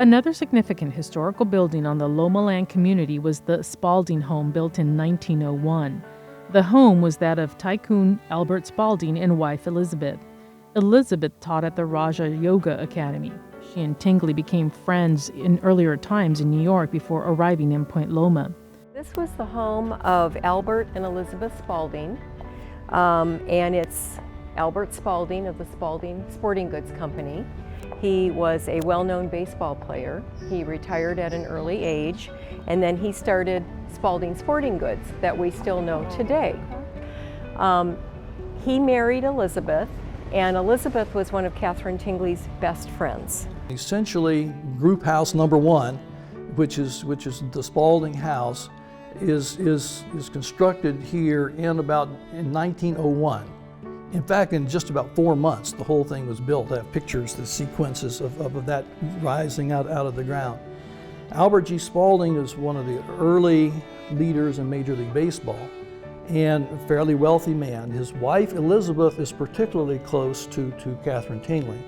Another significant historical building on the Lomaland community was the Spalding home built in 1901. The home was that of Tycoon Albert Spalding and wife Elizabeth. Elizabeth taught at the Raja Yoga Academy. She and Tingley became friends in earlier times in New York before arriving in Point Loma. This was the home of Albert and Elizabeth Spalding, and it's Albert Spalding of the Spalding Sporting Goods Company. He was a well-known baseball player. He retired at an early age, and then he started Spalding Sporting Goods that we still know today. He married Elizabeth, and Elizabeth was one of Katherine Tingley's best friends. Essentially, group house number one, which is the Spalding house, is constructed here in 1901. In fact, in just about 4 months, the whole thing was built. I have pictures, the sequences of that rising out of the ground. Albert G. Spalding is one of the early leaders in Major League Baseball and a fairly wealthy man. His wife, Elizabeth, is particularly close to Katherine Tingley,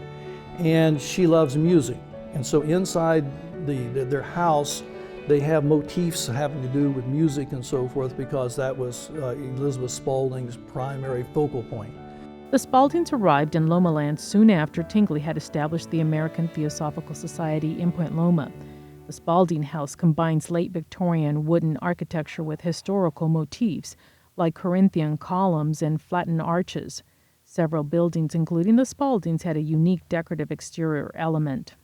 and she loves music. And so inside their house, they have motifs having to do with music and so forth because that was Elizabeth Spalding's primary focal point. The Spaldings arrived in Lomaland soon after Tingley had established the American Theosophical Society in Point Loma. The Spalding house combines late Victorian wooden architecture with historical motifs like Corinthian columns and flattened arches. Several buildings, including the Spaldings, had a unique decorative exterior element.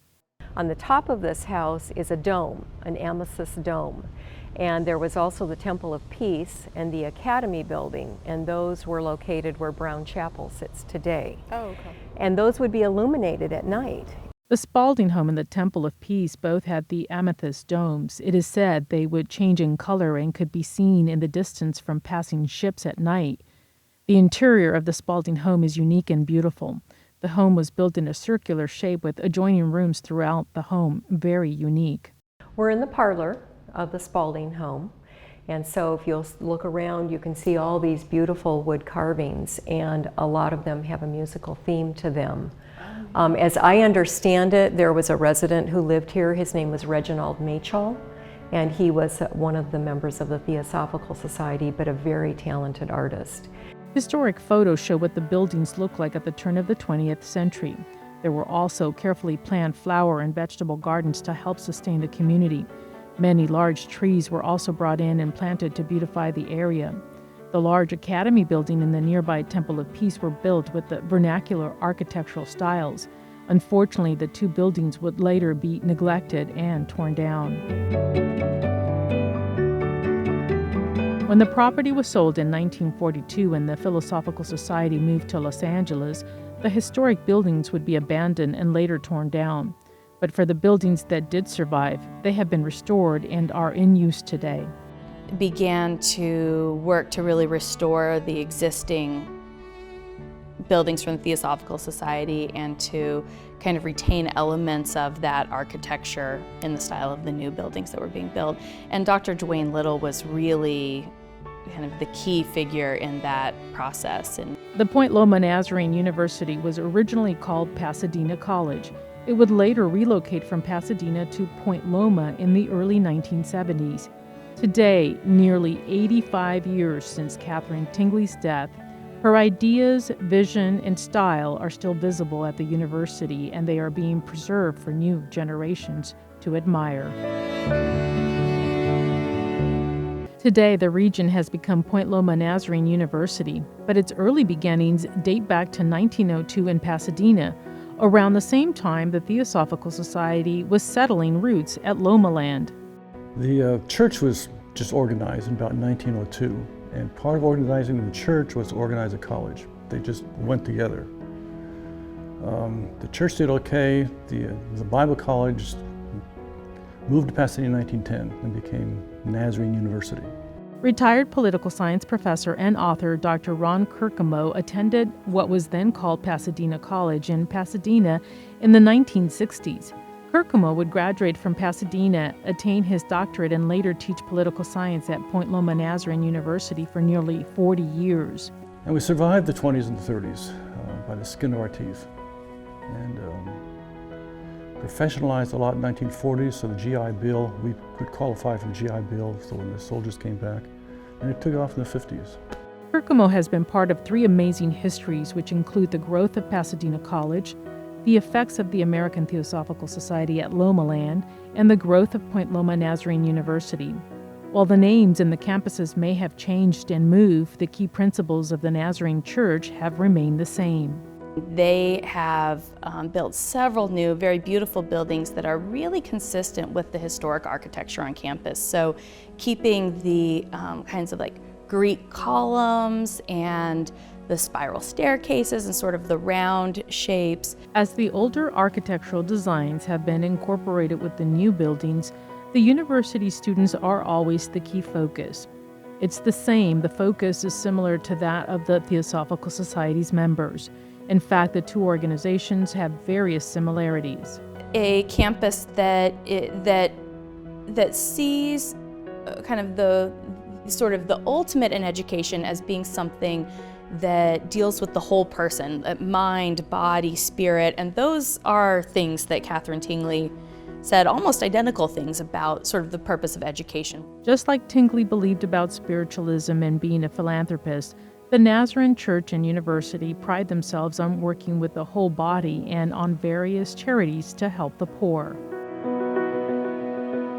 On the top of this house is a dome, an amethyst dome. And there was also the Temple of Peace and the Academy building, and those were located where Brown Chapel sits today. Oh, okay. And those would be illuminated at night. The Spalding home and the Temple of Peace both had the amethyst domes. It is said they would change in color and could be seen in the distance from passing ships at night. The interior of the Spalding home is unique and beautiful. The home was built in a circular shape with adjoining rooms throughout the home, very unique. We're in the parlor of the Spalding home, and so if you'll look around, you can see all these beautiful wood carvings, and a lot of them have a musical theme to them. As I understand it, there was a resident who lived here. His name was Reginald Machall, and he was one of the members of the Theosophical Society, but a very talented artist. Historic photos show what the buildings looked like at the turn of the 20th century. There were also carefully planned flower and vegetable gardens to help sustain the community. Many large trees were also brought in and planted to beautify the area. The large Academy building and the nearby Temple of Peace were built with the vernacular architectural styles. Unfortunately, the two buildings would later be neglected and torn down. When the property was sold in 1942 and the Philosophical Society moved to Los Angeles, the historic buildings would be abandoned and later torn down. But for the buildings that did survive, they have been restored and are in use today. Began to work to really restore the existing buildings from the Theosophical Society and to kind of retain elements of that architecture in the style of the new buildings that were being built. And Dr. Dwayne Little was really kind of the key figure in that process. And the Point Loma Nazarene University was originally called Pasadena College. It would later relocate from Pasadena to Point Loma in the early 1970s. Today, nearly 85 years since Katherine Tingley's death, her ideas, vision, and style are still visible at the university, and they are being preserved for new generations to admire. Today, the region has become Point Loma Nazarene University, but its early beginnings date back to 1902 in Pasadena. Around the same time, the Theosophical Society was settling roots at Lomaland. The church was just organized in about 1902, and part of organizing the church was to organize a college. They just went together. The church did okay. The Bible College moved to Pasadena in 1910 and became Nazarene University. Retired political science professor and author Dr. Ron Kirkemo attended what was then called Pasadena College in Pasadena in the 1960s. Kirkemo would graduate from Pasadena, attain his doctorate, and later teach political science at Point Loma Nazarene University for nearly 40 years. And we survived the 20s and the 30s by the skin of our teeth. And professionalized a lot in the 1940s, so the GI Bill, we could qualify for the GI Bill, so when the soldiers came back, and it took off in the 50s. Kokomo has been part of three amazing histories, which include the growth of Pasadena College, the effects of the American Theosophical Society at Lomaland, and the growth of Point Loma Nazarene University. While the names and the campuses may have changed and moved, the key principles of the Nazarene Church have remained the same. They have built several new, very beautiful buildings that are really consistent with the historic architecture on campus. So keeping the kinds of like Greek columns and the spiral staircases and sort of the round shapes. As the older architectural designs have been incorporated with the new buildings, the university students are always the key focus. It's the same, the focus is similar to that of the Theosophical Society's members. In fact, the two organizations have various similarities. A campus that sees kind of the ultimate in education as being something that deals with the whole person, mind, body, spirit, and those are things that Katherine Tingley said, almost identical things about sort of the purpose of education. Just like Tingley believed about spiritualism and being a philanthropist, the Nazarene Church and University pride themselves on working with the whole body and on various charities to help the poor.